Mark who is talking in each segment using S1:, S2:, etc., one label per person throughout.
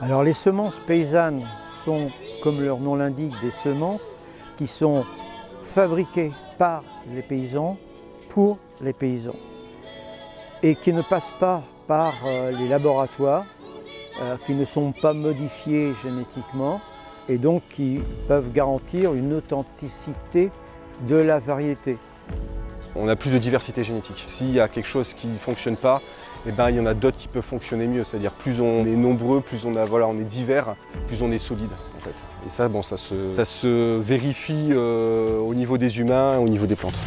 S1: Alors les semences paysannes sont, comme leur nom l'indique, des semences qui sont fabriquées par les paysans pour les paysans et qui ne passent pas par les laboratoires, qui ne sont pas modifiées génétiquement et donc qui peuvent garantir une authenticité de la variété.
S2: On a plus de diversité génétique. S'il y a quelque chose qui ne fonctionne pas, eh ben, il y en a d'autres qui peuvent fonctionner mieux. C'est-à-dire plus on est nombreux, plus on est divers, plus on est solide en fait. Et ça, bon, ça se vérifie au niveau des humains et au niveau des plantes.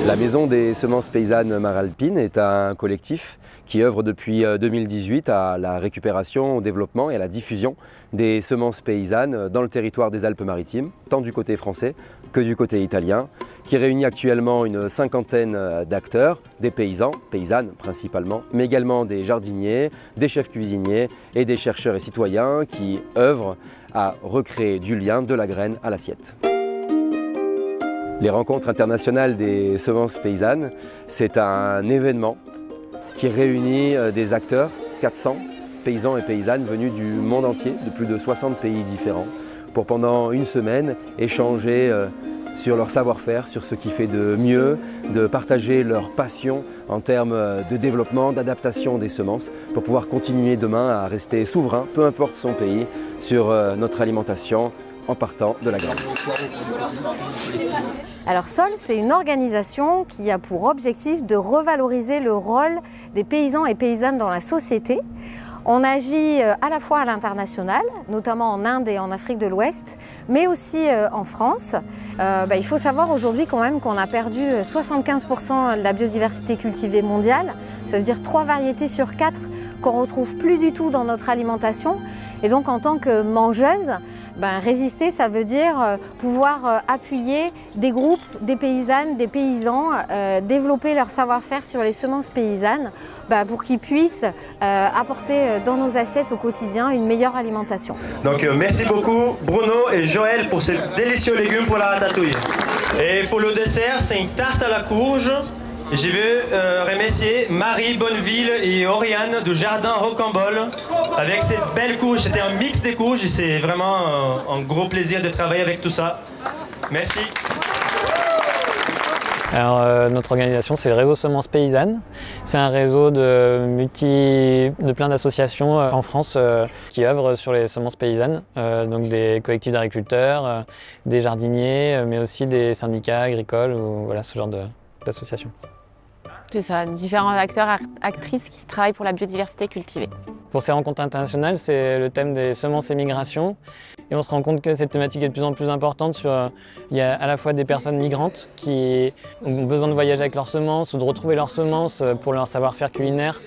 S3: La Maison des semences paysannes Maralpine est un collectif qui œuvre depuis 2018 à la récupération, au développement et à la diffusion des semences paysannes dans le territoire des Alpes-Maritimes, tant du côté français que du côté italien, qui réunit actuellement une cinquantaine d'acteurs, des paysans, paysannes principalement, mais également des jardiniers, des chefs cuisiniers et des chercheurs et citoyens qui œuvrent à recréer du lien de la graine à l'assiette. Les rencontres internationales des semences paysannes, c'est un événement qui réunit des acteurs, 400 paysans et paysannes venus du monde entier, de plus de 60 pays différents, pour pendant une semaine échanger sur leur savoir-faire, sur ce qui fait de mieux, de partager leur passion en termes de développement, d'adaptation des semences, pour pouvoir continuer demain à rester souverain, peu importe son pays, sur notre alimentation, en partant de la graine.
S4: Alors SOL, c'est une organisation qui a pour objectif de revaloriser le rôle des paysans et paysannes dans la société. On agit à la fois à l'international, notamment en Inde et en Afrique de l'Ouest, mais aussi en France. Il faut savoir aujourd'hui quand même qu'on a perdu 75% de la biodiversité cultivée mondiale. Ça veut dire 3 variétés sur 4 qu'on ne retrouve plus du tout dans notre alimentation. Et donc en tant que mangeuse, résister, ça veut dire pouvoir appuyer des groupes, des paysannes, des paysans, développer leur savoir-faire sur les semences paysannes pour qu'ils puissent apporter dans nos assiettes au quotidien une meilleure alimentation.
S5: Donc merci beaucoup Bruno et Joël pour ces délicieux légumes pour la ratatouille. Et pour le dessert, c'est une tarte à la courge. Je veux remercier Marie Bonneville et Oriane du Jardin Rocambole avec cette belle courge. C'était un mix des courges et c'est vraiment un gros plaisir de travailler avec tout ça. Merci.
S6: Alors, notre organisation, c'est le réseau Semences Paysannes. C'est un réseau de plein d'associations en France qui œuvrent sur les semences paysannes, donc des collectifs d'agriculteurs, des jardiniers, mais aussi des syndicats agricoles ou voilà, ce genre d'associations.
S7: C'est ça, différents acteurs, actrices qui travaillent pour la biodiversité cultivée.
S6: Pour ces rencontres internationales, c'est le thème des semences et migrations. Et on se rend compte que cette thématique est de plus en plus importante. Il y a à la fois des personnes migrantes qui ont besoin de voyager avec leurs semences ou de retrouver leurs semences pour leur savoir-faire culinaire,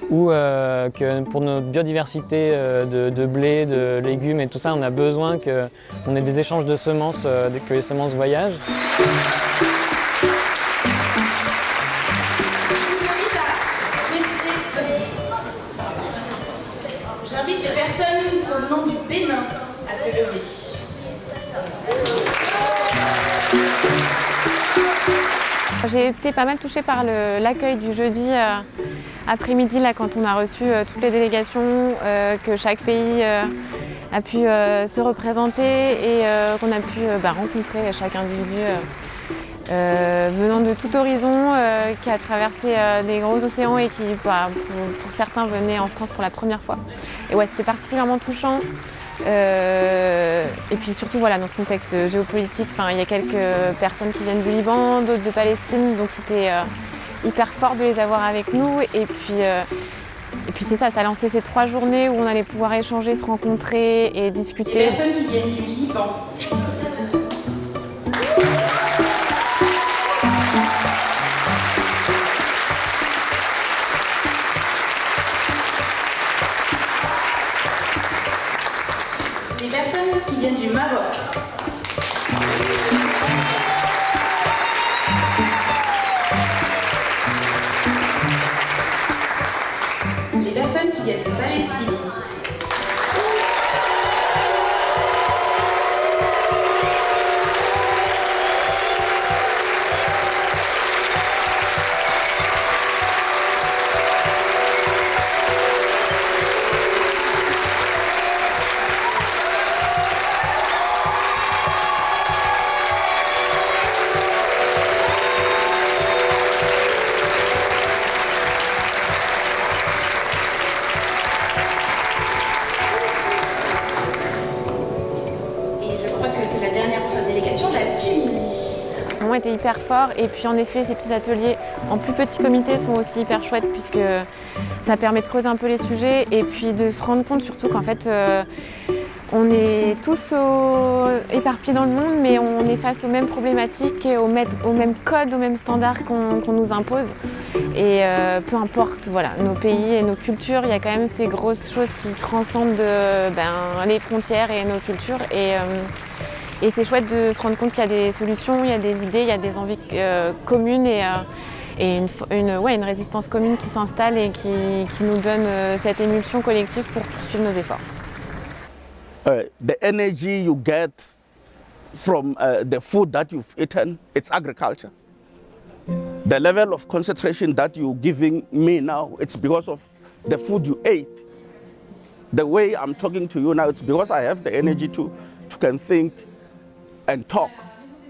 S6: ou que pour notre biodiversité de blé, de légumes et tout ça, on a besoin qu'on ait des échanges de semences, que les semences voyagent.
S8: J'invite les personnes provenant du Bénin à se lever.
S7: J'ai été pas mal touchée par l'accueil du jeudi après-midi, là, quand on a reçu toutes les délégations, que chaque pays a pu se représenter et qu'on a pu rencontrer chaque individu venant de tout horizon, qui a traversé des gros océans et qui, pour certains, venaient en France pour la première fois. Et ouais, c'était particulièrement touchant. Et puis surtout, voilà, dans ce contexte géopolitique, il y a quelques personnes qui viennent du Liban, d'autres de Palestine, donc c'était hyper fort de les avoir avec nous. Et puis c'est ça, ça a lancé ces 3 journées où on allait pouvoir échanger, se rencontrer et discuter.
S8: Les personnes qui viennent du Liban. Les personnes qui viennent du Maroc. Les personnes qui viennent de Palestine. C'est la dernière pour sa délégation, la Tunisie.
S7: Le moment était hyper fort et puis en effet ces petits ateliers en plus petits comités sont aussi hyper chouettes puisque ça permet de creuser un peu les sujets et puis de se rendre compte surtout qu'en fait on est tous éparpillés dans le monde mais on est face aux mêmes problématiques, aux mêmes codes, aux mêmes standards qu'on nous impose. Et peu importe nos pays et nos cultures, il y a quand même ces grosses choses qui transcendent les frontières et nos cultures. Et c'est chouette de se rendre compte qu'il y a des solutions, il y a des idées, il y a des envies communes et une résistance commune qui s'installe et qui nous donne cette émulsion collective pour poursuivre nos efforts.
S9: The energy you get from the food that you've eaten, it's agriculture. The level of concentration that you're giving me now, it's because of the food you ate. The way I'm talking to you now, it's because I have the energy to can think and talk.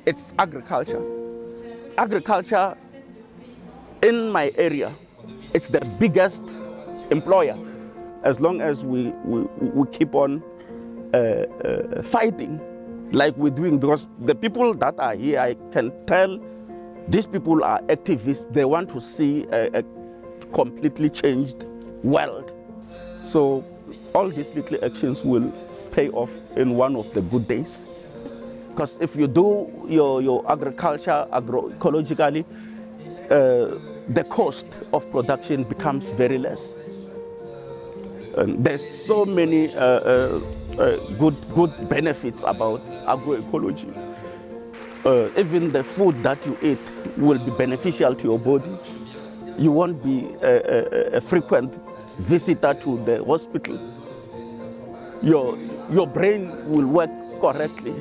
S9: It's agriculture. Agriculture in my area, it's the biggest employer. As long as we keep on fighting like we're doing, because the people that are here, I can tell these people are activists. They want to see a completely changed world. So all these little actions will pay off in one of the good days. Because if you do your agriculture agroecologically, the cost of production becomes very less. And there's so many good benefits about agroecology. Even the food that you eat will be beneficial to your body. You won't be a frequent visitor to the hospital. Your brain will work correctly.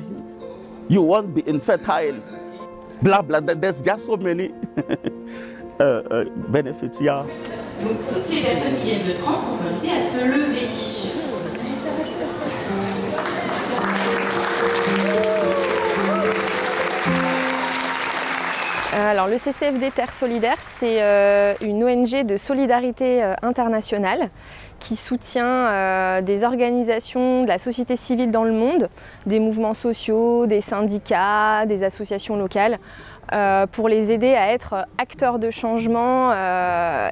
S9: You won't be infertile. Blah blah. There's just so many benefits. Yeah.
S8: Donc toutes les personnes qui viennent de France sont invitées à se lever.
S10: Alors le CCFD Terre Solidaire, c'est une ONG de solidarité internationale qui soutient des organisations de la société civile dans le monde, des mouvements sociaux, des syndicats, des associations locales, pour les aider à être acteurs de changement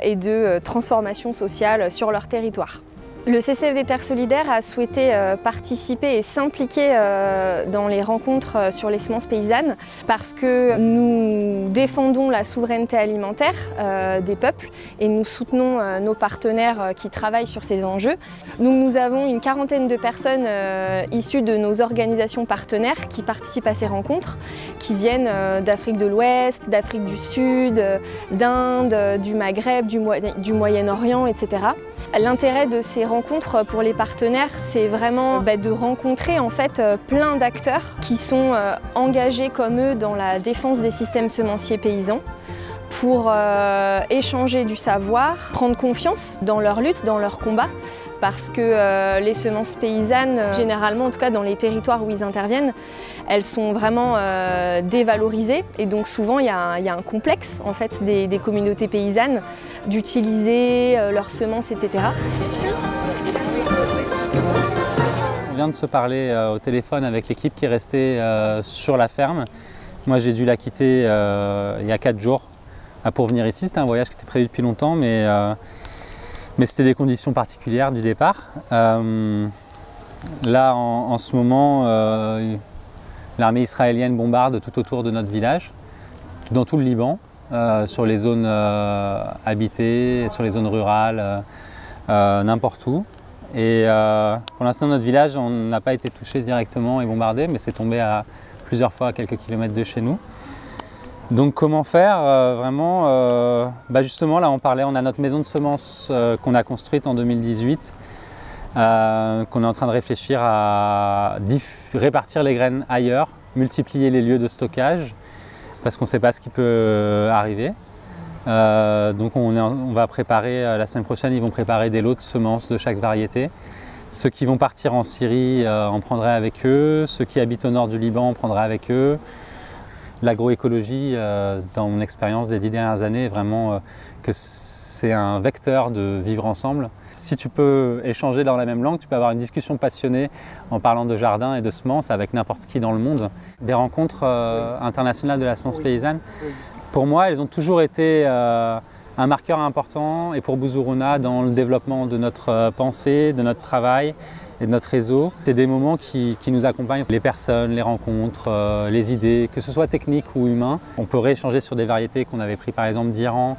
S10: et de transformation sociale sur leur territoire. Le CCFD Terre Solidaire a souhaité participer et s'impliquer dans les rencontres sur les semences paysannes parce que nous défendons la souveraineté alimentaire des peuples et nous soutenons nos partenaires qui travaillent sur ces enjeux. Donc nous avons une quarantaine de personnes issues de nos organisations partenaires qui participent à ces rencontres, qui viennent d'Afrique de l'Ouest, d'Afrique du Sud, d'Inde, du Maghreb, du Moyen-Orient, etc. L'intérêt de ces rencontres pour les partenaires, c'est vraiment de rencontrer en fait plein d'acteurs qui sont engagés comme eux dans la défense des systèmes semenciers paysans pour échanger du savoir, prendre confiance dans leur lutte, dans leur combat, parce que les semences paysannes, généralement en tout cas dans les territoires où ils interviennent, elles sont vraiment dévalorisées et donc souvent il y a un complexe en fait des communautés paysannes d'utiliser leurs semences, etc.
S11: On vient de se parler au téléphone avec l'équipe qui est restée sur la ferme. Moi j'ai dû la quitter il y a 4 jours pour venir ici. C'était un voyage qui était prévu depuis longtemps mais c'était des conditions particulières du départ. Là en ce moment, l'armée israélienne bombarde tout autour de notre village, dans tout le Liban, sur les zones habitées, sur les zones rurales, n'importe où. Et pour l'instant, notre village, on n'a pas été touché directement et bombardé, mais c'est tombé à plusieurs fois à quelques kilomètres de chez nous. Donc comment faire vraiment justement, là on a notre maison de semences qu'on a construite en 2018, qu'on est en train de réfléchir à répartir les graines ailleurs, multiplier les lieux de stockage, parce qu'on ne sait pas ce qui peut arriver. Donc on va préparer, la semaine prochaine, ils vont préparer des lots de semences de chaque variété. Ceux qui vont partir en Syrie, on prendrait avec eux. Ceux qui habitent au nord du Liban, on prendrait avec eux. L'agroécologie, dans mon expérience des 10 dernières années, est vraiment que c'est un vecteur de vivre ensemble. Si tu peux échanger dans la même langue, tu peux avoir une discussion passionnée en parlant de jardin et de semences avec n'importe qui dans le monde. Des rencontres internationales de la semence paysanne, pour moi, elles ont toujours été un marqueur important, et pour Buzuruna, dans le développement de notre pensée, de notre travail et de notre réseau. C'est des moments qui nous accompagnent, les personnes, les rencontres, les idées, que ce soit technique ou humain. On peut rééchanger sur des variétés qu'on avait pris par exemple d'Iran,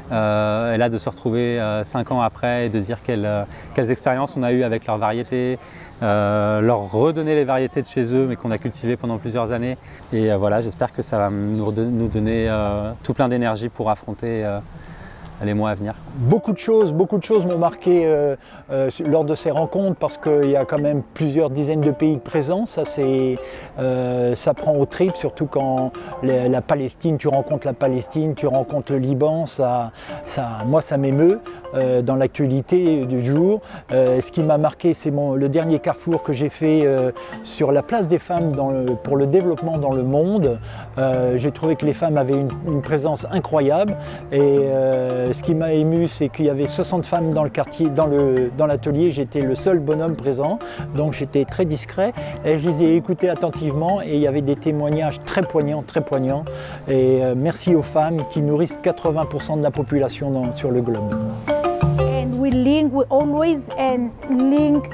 S11: et là de se retrouver 5 ans après et de dire quelles expériences on a eues avec leurs variétés, leur redonner les variétés de chez eux mais qu'on a cultivées pendant plusieurs années. Et voilà, j'espère que ça va nous donner tout plein d'énergie pour affronter les mois à venir.
S1: Beaucoup de choses m'ont marqué lors de ces rencontres parce qu'il y a quand même plusieurs dizaines de pays présents. Ça prend aux tripes, surtout quand la Palestine, tu rencontres la Palestine, tu rencontres le Liban. Moi, ça m'émeut dans l'actualité du jour. Ce qui m'a marqué, c'est le dernier carrefour que j'ai fait sur la place des femmes pour le développement dans le monde. J'ai trouvé que les femmes avaient une présence incroyable et ce qui m'a ému, c'est qu'il y avait 60 femmes dans le quartier, dans l'atelier. J'étais le seul bonhomme présent, donc j'étais très discret. Et je les ai écoutés attentivement et il y avait des témoignages très poignants, très poignants. Et merci aux femmes qui nourrissent 80% de la population sur le globe.
S12: And we always link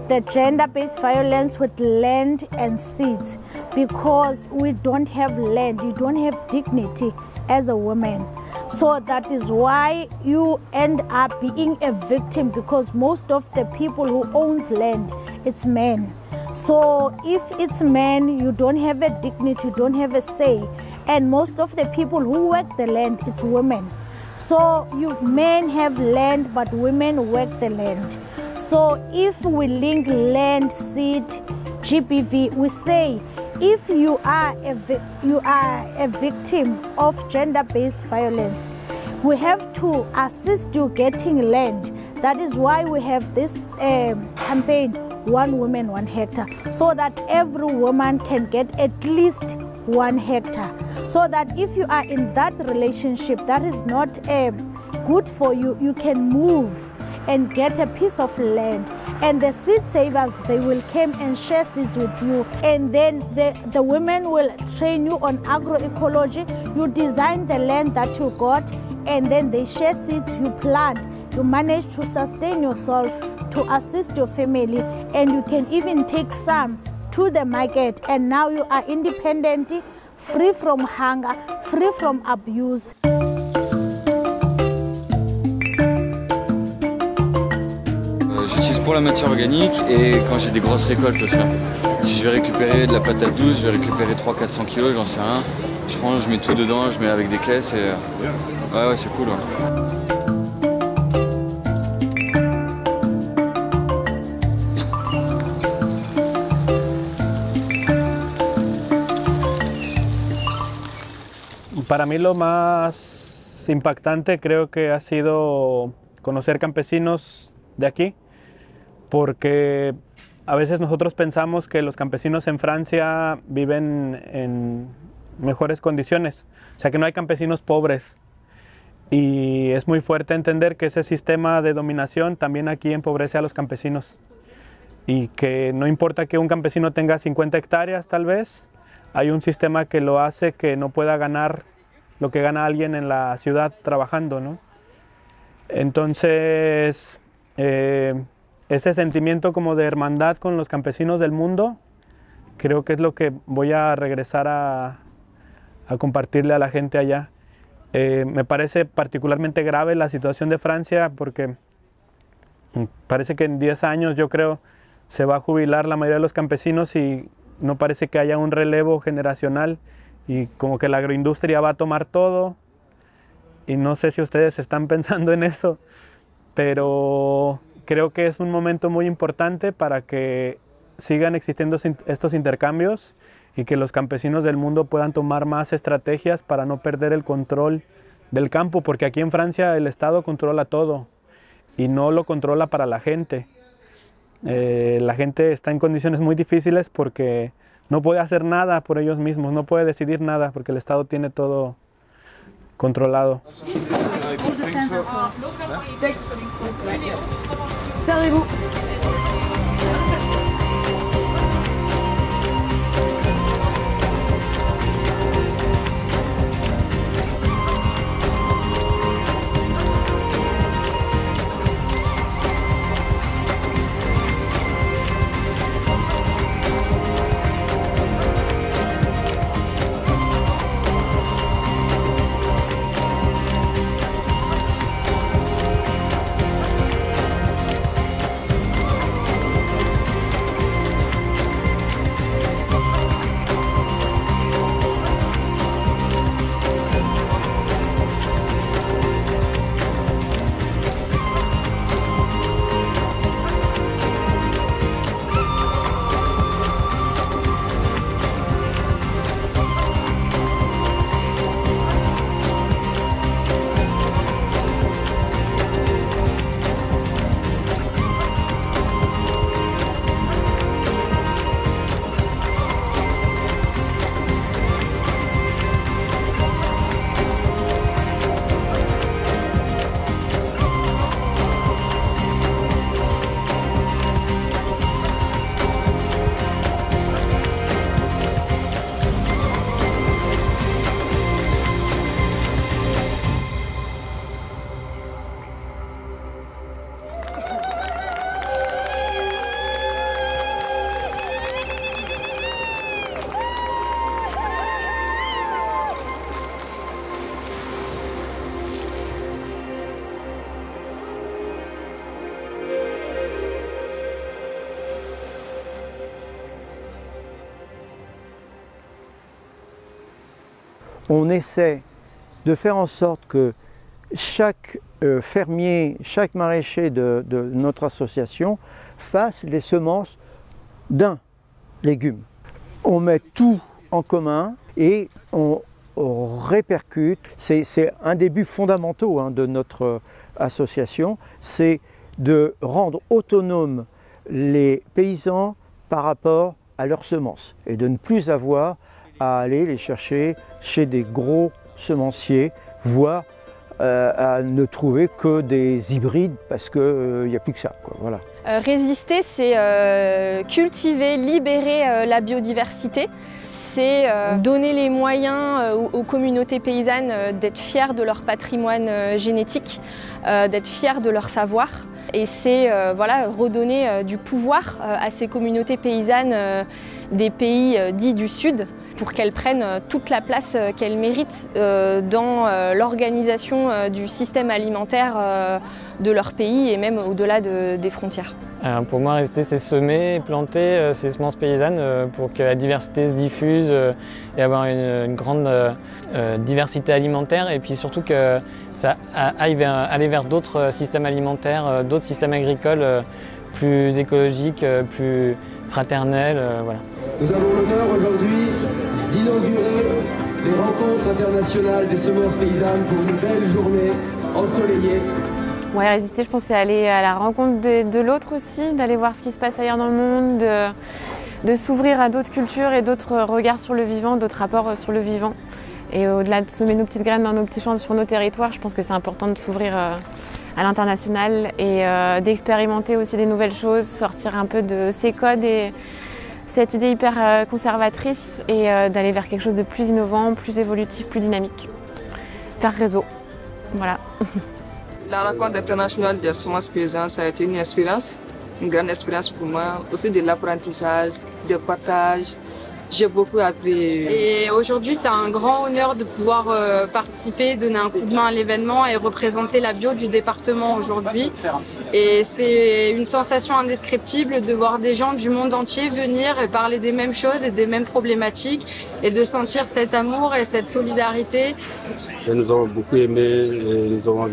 S12: the gender-based violence with land and seeds, because we don't have land, you don't have dignity as a woman. So that is why you end up being a victim, because most of the people who owns land, it's men. So if it's men, you don't have a dignity, you don't have a say. And most of the people who work the land, it's women. So men have land, but women work the land. So if we link land, seed, GBV, we say if you are a victim of gender-based violence, we have to assist you getting land. That is why we have this campaign, One Woman, 1 Hectare, so that every woman can get at least 1 hectare. So that if you are in that relationship that is not good for you, you can move and get a piece of land. And the seed savers, they will come and share seeds with you. And then the women will train you on agroecology. You design the land that you got, and then they share seeds, you plant. you manage to sustain yourself, to assist your family, and you can even take some to the market, and now you are independent, free from hunger, free from abuse.
S13: J'utilise pour la matière organique et quand j'ai des grosses récoltes aussi. Si je vais récupérer de la patate douce, je vais récupérer 300-400 kg, j'en sais rien. Je prends, je mets tout dedans, je mets avec des caisses et ouais c'est cool. Ouais.
S14: Para mí lo más impactante creo que ha sido conocer campesinos de aquí, porque a veces nosotros pensamos que los campesinos en Francia viven en mejores condiciones, o sea que no hay campesinos pobres, y es muy fuerte entender que ese sistema de dominación también aquí empobrece a los campesinos, y que no importa que un campesino tenga 50 hectáreas tal vez, hay un sistema que lo hace que no pueda ganar lo que gana alguien en la ciudad trabajando, ¿no? Entonces, ese sentimiento como de hermandad con los campesinos del mundo, creo que es lo que voy a regresar a compartirle a la gente allá. Me parece particularmente grave la situación de Francia porque parece que en 10 años, yo creo, se va a jubilar la mayoría de los campesinos y no parece que haya un relevo generacional y como que la agroindustria va a tomar todo. Y no sé si ustedes están pensando en eso, pero creo que es un momento muy importante para que sigan existiendo estos intercambios y que los campesinos del mundo puedan tomar más estrategias para no perder el control del campo, porque aquí en Francia el Estado controla todo y no lo controla para la gente. La gente está en condiciones muy difíciles porque no puede hacer nada por ellos mismos, no puede decidir nada porque el Estado tiene todo controlado. On essaie de faire en sorte que chaque fermier, chaque maraîcher de notre association fasse les semences d'un légume. On met tout en commun et on répercute. C'est un des buts fondamentaux de notre association, c'est de rendre autonomes les paysans par rapport à leurs semences et de ne plus avoir à aller les chercher chez des gros semenciers, voire
S1: à ne trouver que des hybrides parce qu'il n'y a plus que ça, quoi. Voilà.
S10: Résister, c'est cultiver, libérer la biodiversité, c'est donner les moyens aux communautés paysannes d'être fiers de leur patrimoine génétique, d'être fiers de leur savoir. Et c'est voilà, redonner du pouvoir à ces communautés paysannes des pays dits du Sud pour qu'elles prennent toute la place qu'elles méritent dans l'organisation du système alimentaire de leur pays et même au-delà des frontières.
S6: Pour moi, résister, c'est semer et planter ces semences paysannes pour que la diversité se diffuse et avoir une grande diversité alimentaire, et puis surtout que ça aille aller vers d'autres systèmes alimentaires, d'autres systèmes agricoles plus écologiques, plus fraternels. Voilà.
S15: Nous avons l'honneur aujourd'hui d'inaugurer les rencontres internationales des semences paysannes pour une belle journée ensoleillée.
S7: Ouais, résister, je pense, c'est aller à la rencontre de l'autre aussi, d'aller voir ce qui se passe ailleurs dans le monde, de s'ouvrir à d'autres cultures et d'autres regards sur le vivant, d'autres rapports sur le vivant. Et au-delà de semer nos petites graines dans nos petits champs sur nos territoires, je pense que c'est important de s'ouvrir à l'international et d'expérimenter aussi des nouvelles choses, sortir un peu de ces codes et cette idée hyper conservatrice et d'aller vers quelque chose de plus innovant, plus évolutif, plus dynamique. Faire réseau, voilà.
S16: La rencontre internationale des semences paysannes, ça a été une expérience, une grande expérience pour moi, aussi de l'apprentissage, du partage. J'ai beaucoup appris.
S17: Et aujourd'hui, c'est un grand honneur de pouvoir participer, donner un coup de main à l'événement et représenter la bio du département aujourd'hui. Et c'est une sensation indescriptible de voir des gens du monde entier venir et parler des mêmes choses et des mêmes problématiques et de sentir cet amour et cette solidarité.
S18: Et nous avons beaucoup aimé, et nous avons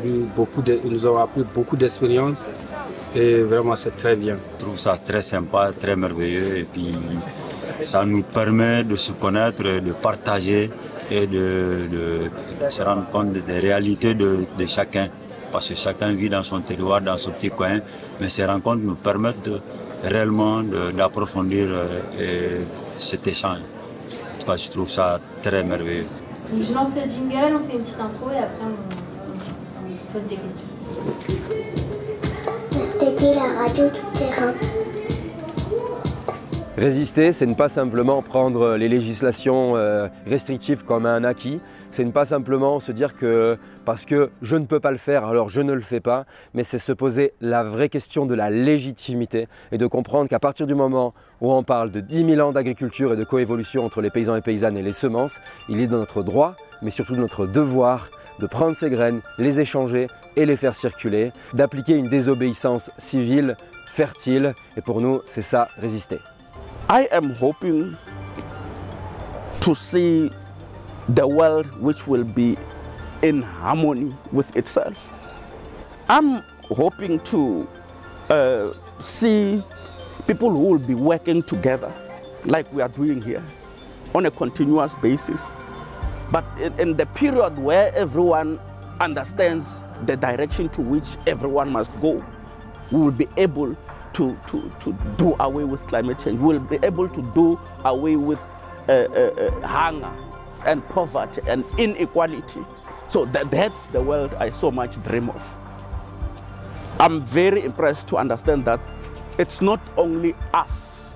S18: appris beaucoup d'expériences et vraiment c'est très bien.
S19: Je trouve ça très sympa, très merveilleux, et puis ça nous permet de se connaître, de partager et de se rendre compte des réalités de chacun. Parce que chacun vit dans son terroir, dans son petit coin, mais ces rencontres nous permettent réellement d'approfondir cet échange. En tout cas, je trouve ça très merveilleux.
S8: Donc je lance le jingle, on fait une petite intro et après on pose des questions.
S20: C'était la radio tout terrain.
S3: Résister, c'est ne pas simplement prendre les législations restrictives comme un acquis, c'est ne pas simplement se dire que parce que je ne peux pas le faire, alors je ne le fais pas, mais c'est se poser la vraie question de la légitimité et de comprendre qu'à partir du moment où on parle de 10 000 ans d'agriculture et de coévolution entre les paysans et paysannes et les semences, il est de notre droit, mais surtout de notre devoir, de prendre ces graines, les échanger et les faire circuler, d'appliquer une désobéissance civile, fertile, et pour nous, c'est ça, résister.
S9: I am hoping to see the world which will be in harmony with itself. I'm hoping to see people who will be working together like we are doing here on a continuous basis. But in the period where everyone understands the direction to which everyone must go, we will be able to do away with climate change. We'll be able to do away with hunger and poverty and inequality. So that's the world I so much dream of. I'm very impressed to understand that it's not only us,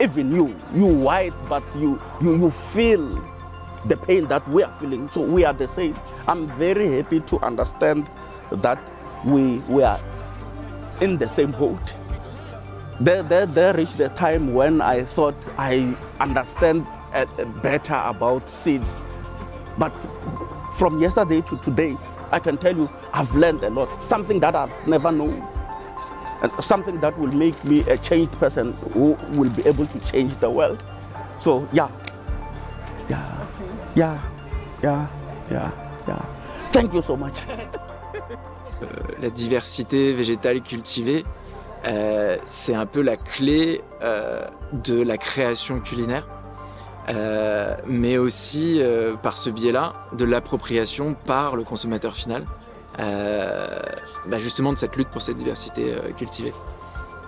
S9: even you white, but you feel the pain that we are feeling, so we are the same. I'm very happy to understand that we are in the same boat. There reached the time when I thought I understand better about seeds. But from yesterday to today, I can tell you I've learned a lot, something that I've never known, and something that will make me a changed person who will be able to change the world. So yeah. Thank you so much.
S21: La diversité végétale cultivée, c'est un peu la clé de la création culinaire, mais aussi par ce biais-là de l'appropriation par le consommateur final, justement de cette lutte pour cette diversité cultivée.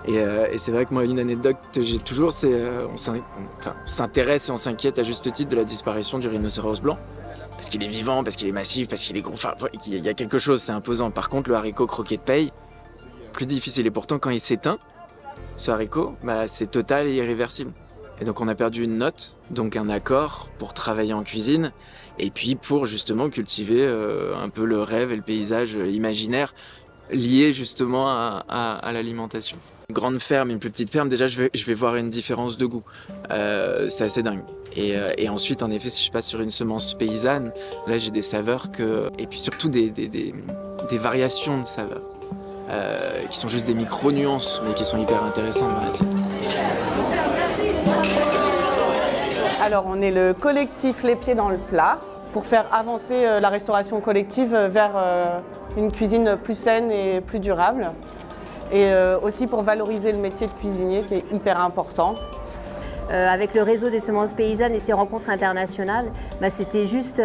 S21: Et c'est vrai que moi, une anecdote que j'ai toujours, c'est on s'intéresse et on s'inquiète à juste titre de la disparition du rhinocéros blanc. parce qu'il est vivant, parce qu'il est massif, parce qu'il est gros. Enfin, il y a quelque chose, c'est imposant. Par contre, le haricot croquet de paille, plus difficile. Et pourtant, quand il s'éteint, ce haricot, bah, c'est total et irréversible. Et donc on a perdu une note, donc un accord pour travailler en cuisine, et puis pour justement cultiver un peu le rêve et le paysage imaginaire lié justement à l'alimentation. Une grande ferme, une plus petite ferme, déjà je vais voir une différence de goût. C'est assez dingue. Et ensuite, en effet, si je passe sur une semence paysanne, là j'ai des saveurs que... Et puis surtout des variations de saveurs. Qui sont juste des micro-nuances, mais qui sont hyper intéressantes dans l'assiette.
S2: Alors, on est le collectif Les Pieds dans le Plat pour faire avancer la restauration collective vers une cuisine plus saine et plus durable. Et aussi pour valoriser le métier de cuisinier qui est hyper important.
S4: Avec le réseau des semences paysannes et ces rencontres internationales, bah, c'était juste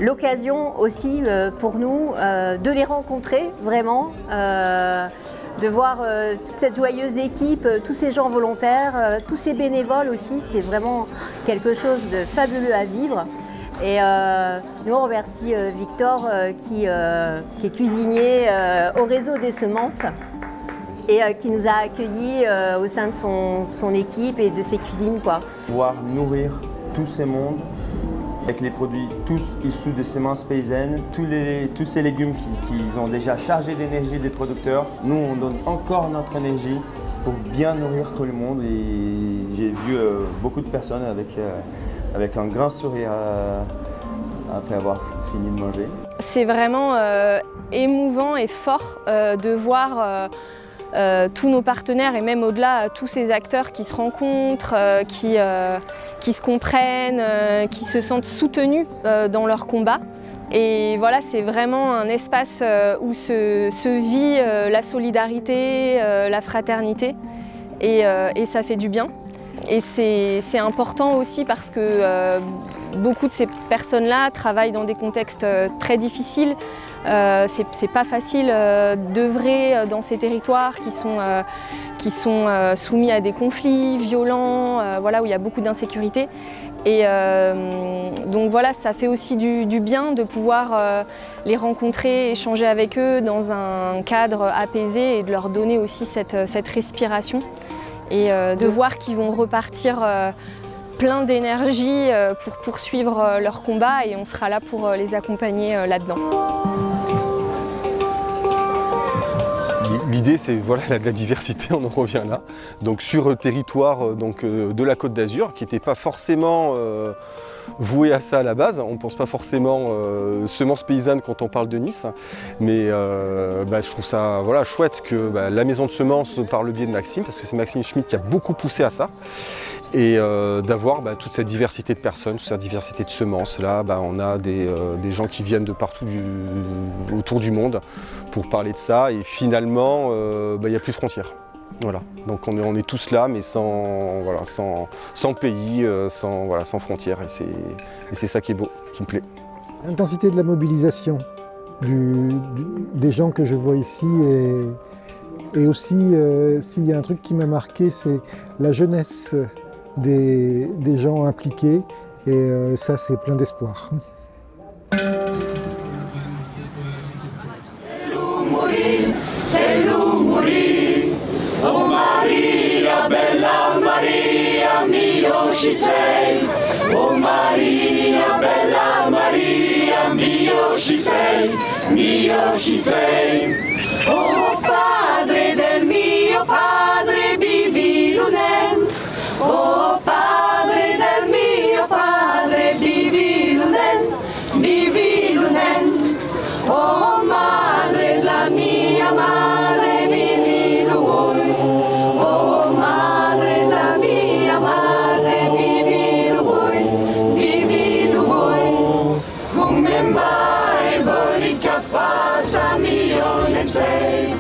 S4: l'occasion aussi pour nous de les rencontrer vraiment, de voir toute cette joyeuse équipe, tous ces gens volontaires, tous ces bénévoles aussi. C'est vraiment quelque chose de fabuleux à vivre. Et nous on remercie Victor qui est cuisinier au réseau des semences et qui nous a accueillis au sein de son équipe et de ses cuisines, quoi.
S22: Pouvoir nourrir tous ces mondes avec les produits tous issus de semences paysannes, tous ces légumes qui ont déjà chargé d'énergie des producteurs. Nous, on donne encore notre énergie pour bien nourrir tout le monde. Et j'ai vu beaucoup de personnes avec un grand sourire après avoir fini de manger.
S10: C'est vraiment émouvant et fort de voir tous nos partenaires et même au-delà tous ces acteurs qui se rencontrent, qui se comprennent, qui se sentent soutenus dans leur combat. Et voilà, c'est vraiment un espace où se vit la solidarité, la fraternité et ça fait du bien. Et c'est important aussi parce que beaucoup de ces personnes-là travaillent dans des contextes très difficiles. C'est pas facile d'œuvrer dans ces territoires qui sont soumis à des conflits violents, voilà, où il y a beaucoup d'insécurité. Et donc voilà, ça fait aussi du bien de pouvoir les rencontrer, échanger avec eux dans un cadre apaisé et de leur donner aussi cette respiration. Et de voir qu'ils vont repartir plein d'énergie pour poursuivre leur combat et on sera là pour les accompagner là-dedans.
S23: L'idée, c'est voilà, la diversité, on en revient là. Donc sur un territoire de la Côte d'Azur, qui n'était pas forcément voué à ça à la base. On ne pense pas forcément semences paysannes quand on parle de Nice. Mais je trouve ça voilà, chouette que la maison de semences, par le biais de Maxime, parce que c'est Maxime Schmitt qui a beaucoup poussé à ça, et d'avoir toute cette diversité de personnes, toute cette diversité de semences. Là, on a des gens qui viennent de partout autour du monde pour parler de ça. Et finalement, il n'y a plus de frontières. Voilà. Donc on est tous là, mais sans pays, sans frontières. Et c'est ça qui est beau, qui me plaît.
S24: L'intensité de la mobilisation des gens que je vois ici et aussi, s'il y a un truc qui m'a marqué, c'est la jeunesse des gens impliqués, et ça, c'est plein d'espoir.
S25: Oh Maria, bella Maria, mio ci sei. Oh Maria, bella Maria, mio ci sei, mio ci sei. Oh Padre del mio Padre, vivi l'uden. Oh Padre del mio Padre, vivi l'uden, vivi l'uden. Oh Madre la mia Madre, vivi l'uden. Oh Madre la mia Madre, vivi l'uden, vivi l'uden. Come mai vuoi che faccia mio nel sei?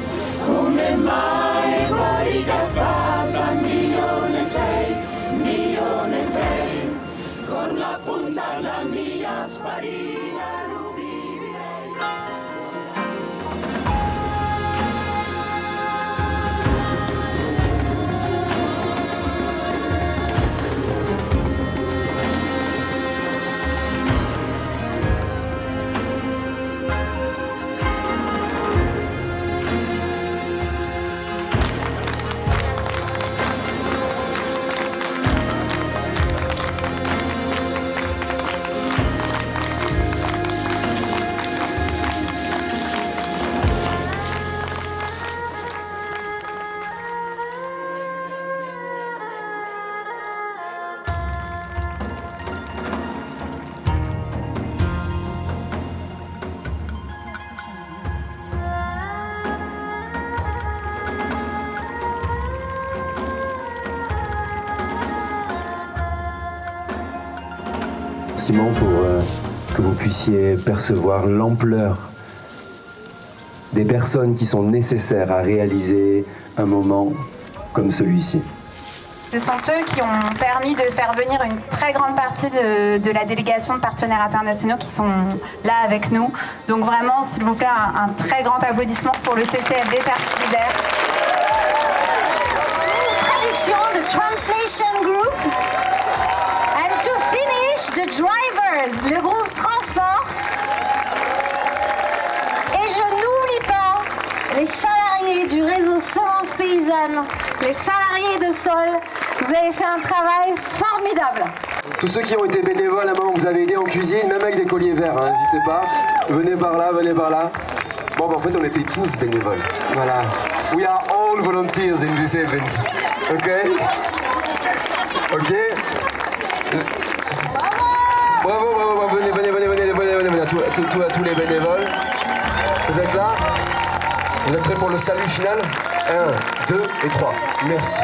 S5: bâtiment pour que vous puissiez percevoir l'ampleur des personnes qui sont nécessaires à réaliser un moment comme celui-ci.
S11: Ce sont eux qui ont permis de faire venir une très grande partie de la délégation de partenaires internationaux qui sont là avec nous. Donc vraiment, s'il vous plaît, un très grand applaudissement pour le CCFD Terre Solidaire.
S12: Traduction de Translation Group. And to finish, the drivers, le groupe transport. Et je n'oublie pas les salariés du réseau Semences Paysannes, les salariés de Sol. Vous avez fait un travail formidable.
S13: Tous ceux qui ont été bénévoles à un moment, vous avez aidé en cuisine, même avec des colliers verts, hein, n'hésitez pas. Venez par là, venez par là. Bon, bah, en fait, on était tous bénévoles. Voilà. We are all volunteers in this event. Ok? Ok? Bravo, bravo, bravo. Venez à tous les bénévoles. Vous êtes là? Vous êtes prêts pour le salut final? 1, 2 et 3. Merci.